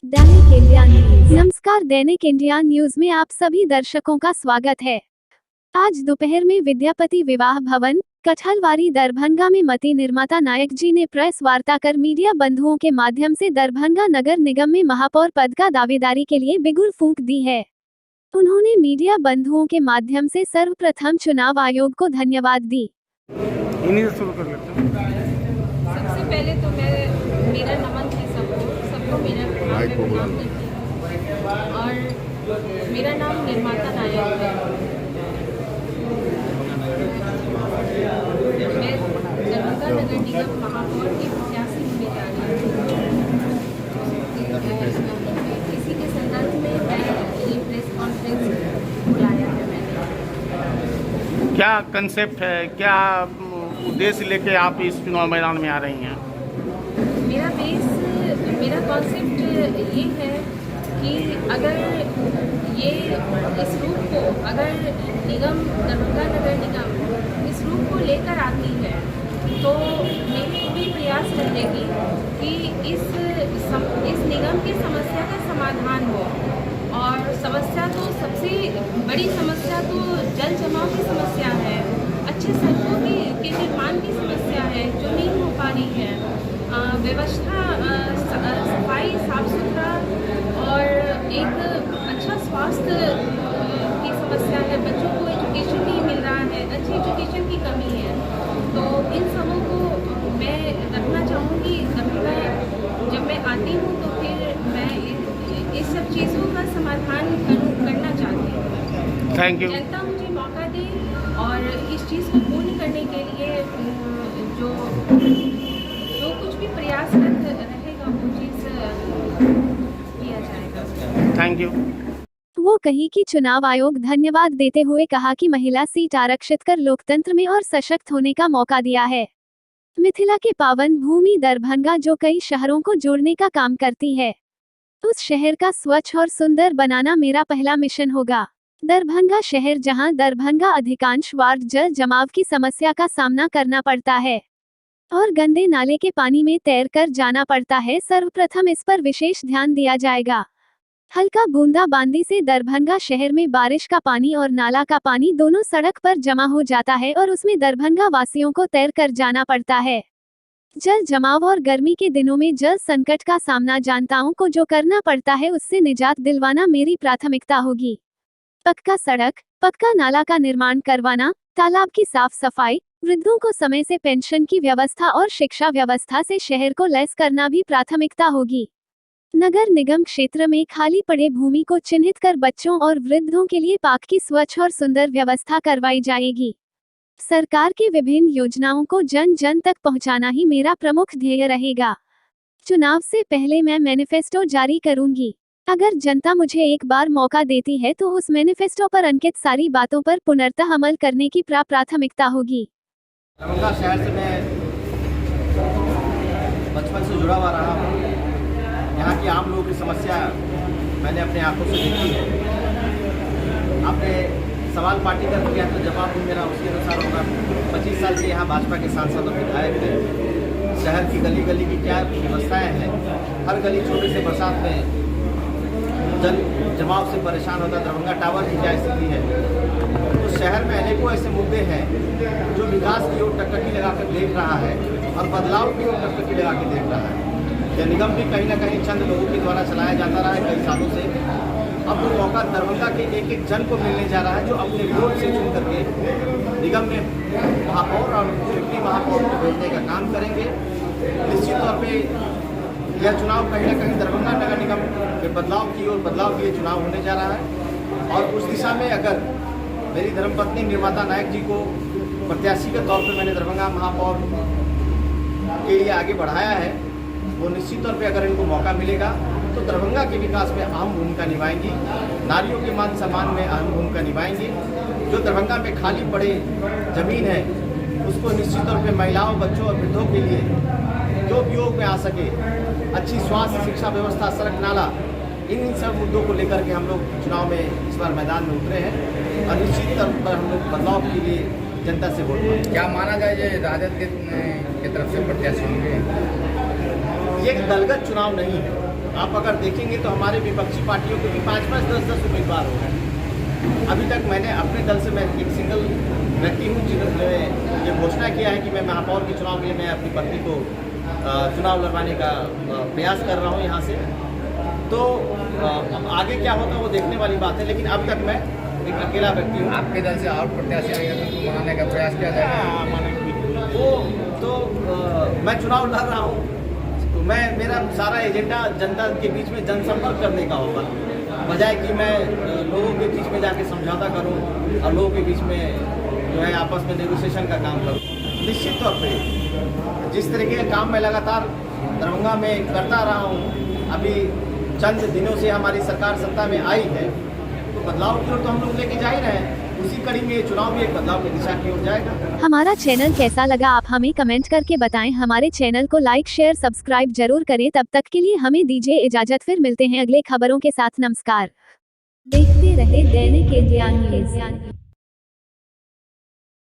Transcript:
दैनिक India news. नमस्कार, दैनिक India news में आप सभी दर्शकों का स्वागत है। आज दोपहर में विद्यापति विवाह भवन, कठहलवारी, दरभंगा में मती निर्माता नायक जी ने प्रेस वार्ता कर मीडिया बंधुओं के माध्यम से दरभंगा नगर निगम में महापौर पद का दावेदारी के लिए बिगुल फूंक दी है। उन्होंने मीडिया बंधुओं के माध्यम से सर्वप्रथम चुनाव आयोग को धन्यवाद दी। इन्हीं से शुरू कर लेते हैं। सबसे पहले तो मेरा नमन है सबको मेरा प्रणाम करती हूँ। और मेरा नाम निर्माता नायक है। मैं दरभंगा नगर निगम महापौर की प्रत्याशी होने जा रही हूँ। इसी के संदर्भ में मैं ये प्रेस कॉन्फ्रेंस बुलाया है। मैंने क्या कंसेप्ट है, क्या उद्देश्य लेके आप इस चुनाव मैदान में आ रही हैं? मेरा कॉन्सेप्ट ये है कि अगर ये इस रूप को अगर निगम दरभंगा नगर निगम इस रूप को लेकर आती है तो मेरी पूरी प्रयास रहेगी कि इस निगम की समस्या का समाधान हो। और समस्या तो सबसे बड़ी समस्या तो जल जमाव की समस्या है, अच्छे सड़कों के निर्माण की समस्या है जो नहीं हो पा रही है, व्यवस्था सफाई साफ सुथरा और एक अच्छा स्वास्थ्य की समस्या है, बच्चों को एजुकेशन नहीं मिल रहा है, अच्छी एजुकेशन की कमी है। तो इन सबों को मैं रखना चाहूँगी। जब मैं आती हूँ तो फिर मैं इस सब चीज़ों का समाधान करना चाहती हूँ। Thank you. जनता मुझे मौका दे और इस चीज़ को पूर्ण करने के लिए जो कुछ भी प्रयासरत रहेगा वो चीज़ किया जाएगा। Thank you. वो कही कि चुनाव आयोग धन्यवाद देते हुए कहा कि महिला सीट आरक्षित कर लोकतंत्र में और सशक्त होने का मौका दिया है। मिथिला के पावन भूमि दरभंगा जो कई शहरों को जोड़ने का काम करती है, उस शहर का स्वच्छ और सुंदर बनाना मेरा पहला मिशन होगा। दरभंगा शहर जहां दरभंगा अधिकांश वार्ड जल जमाव की समस्या का सामना करना पड़ता है और गंदे नाले के पानी में तैरकर जाना पड़ता है, सर्वप्रथम इस पर विशेष ध्यान दिया जाएगा। हल्का बूंदाबांदी से दरभंगा शहर में बारिश का पानी और नाला का पानी दोनों सड़क पर जमा हो जाता है और उसमें दरभंगा वासियों को तैरकर जाना पड़ता है। जल जमाव और गर्मी के दिनों में जल संकट का सामना जनताओं को जो करना पड़ता है उससे निजात दिलवाना मेरी प्राथमिकता होगी। पक्का सड़क, पक्का नाला का निर्माण करवाना, तालाब की साफ सफाई, वृद्धों को समय से पेंशन की व्यवस्था और शिक्षा व्यवस्था से शहर को लैस करना भी प्राथमिकता होगी। नगर निगम क्षेत्र में खाली पड़े भूमि को चिन्हित कर बच्चों और वृद्धों के लिए पार्क की स्वच्छ और सुंदर व्यवस्था करवाई जाएगी। सरकार की विभिन्न योजनाओं को जन जन तक पहुंचाना ही मेरा प्रमुख ध्येय रहेगा। चुनाव से पहले मैं मैनिफेस्टो जारी करूंगी। अगर जनता मुझे एक बार मौका देती है तो उस मैनिफेस्टो पर अंकित सारी बातों पर पुनर्तः अमल करने की प्राथमिकता होगी। दरभंगा शहर से मैं बचपन से जुड़ा हुआ रहा हूँ। यहाँ की आम लोगों की समस्या मैंने अपने आंखों से देखी है। आपने सवाल पार्टी का किया तो जवाब भी मेरा उसके अनुसार होगा। 25 साल से यहाँ भाजपा के सांसद और विधायक हैं। शहर की गली गली की क्या व्यवस्थाएं हैं, हर गली छोटे से बरसात में जल जमाव से परेशान होता, दरभंगा टावर की क्या स्थिति है। तो शहर में अनेकों ऐसे मुद्दे हैं जो विकास की ओर टकटकी लगाकर देख रहा है और बदलाव की ओर टकटकी लगा के देख रहा है। यह निगम भी कहीं ना कहीं चंद लोगों के द्वारा चलाया जाता रहा है कई सालों से। अब वो मौका दरभंगा के एक एक जन को मिलने जा रहा है जो अपने वोट से चुन करके निगम में महापौर और डिप्टी महापौर को भेजने का काम करेंगे। निश्चित तौर पर यह चुनाव कहीं ना कहीं दरभंगा नगर निगम के बदलाव के लिए चुनाव होने जा रहा है। और उस दिशा में अगर मेरी धर्मपत्नी निर्माता नायक जी को प्रत्याशी के तौर पर मैंने दरभंगा महापौर के लिए आगे बढ़ाया है, वो निश्चित तौर पे अगर इनको मौका मिलेगा तो दरभंगा के विकास में अहम भूमिका निभाएंगी, नारियों के मान सम्मान में अहम भूमिका निभाएंगी। जो दरभंगा में खाली पड़े जमीन है उसको निश्चित तौर पे महिलाओं, बच्चों और वृद्धों के लिए जो उपयोग में आ सके, अच्छी स्वास्थ्य, शिक्षा व्यवस्था, सड़क, नाला, इन सब मुद्दों को लेकर के हम लोग चुनाव में इस बार मैदान में उतरे हैं और निश्चित तौर पर हम लोग बदलाव के लिए जनता से वोट मांगे। क्या माना जाए ये राजद की तरफ से प्रत्याशी होंगे? ये एक दलगत चुनाव नहीं है। आप अगर देखेंगे तो हमारे विपक्षी पार्टियों के भी 5-5, 10-10 उम्मीदवार हो गए। अभी तक मैंने अपने दल से मैं एक सिंगल व्यक्ति हूँ जिन्होंने ये घोषणा किया है कि मैं महापौर के चुनाव के लिए मैं अपनी पत्नी को चुनाव लड़वाने का प्रयास कर रहा हूँ यहाँ से। तो अब आगे क्या होता है वो देखने वाली बात है, लेकिन अब तक मैं एक अकेला व्यक्ति हूँ। आपके दल से और प्रत्याशी आएंगे तो उनको मनाने का प्रयास किया जाएगा। वो तो मैं चुनाव लड़ रहा हूँ, तो मैं मेरा सारा एजेंडा जनता के बीच में जनसंपर्क करने का होगा, बजाय कि मैं लोगों के बीच में जाके समझौता करूं और लोगों के बीच में जो है आपस में नेगोशिएशन का काम करूं। निश्चित तौर पे जिस तरीके का काम मैं लगातार दरभंगा में करता रहा हूं, अभी चंद दिनों से हमारी सरकार सत्ता में आई है, तो बदलाव की ओर तो हम लोग लेके जा ही रहे हैं। उसी कड़ी में ये चुनाव भी एक बदलाव की दिशा की ओर जाएगा। हमारा चैनल कैसा लगा आप हमें कमेंट करके बताएं। हमारे चैनल को लाइक शेयर सब्सक्राइब जरूर करें। तब तक के लिए हमें दीजिए इजाजत, फिर मिलते हैं अगले खबरों के साथ। नमस्कार। देखते रहे दैनिक इंडिया न्यूज़।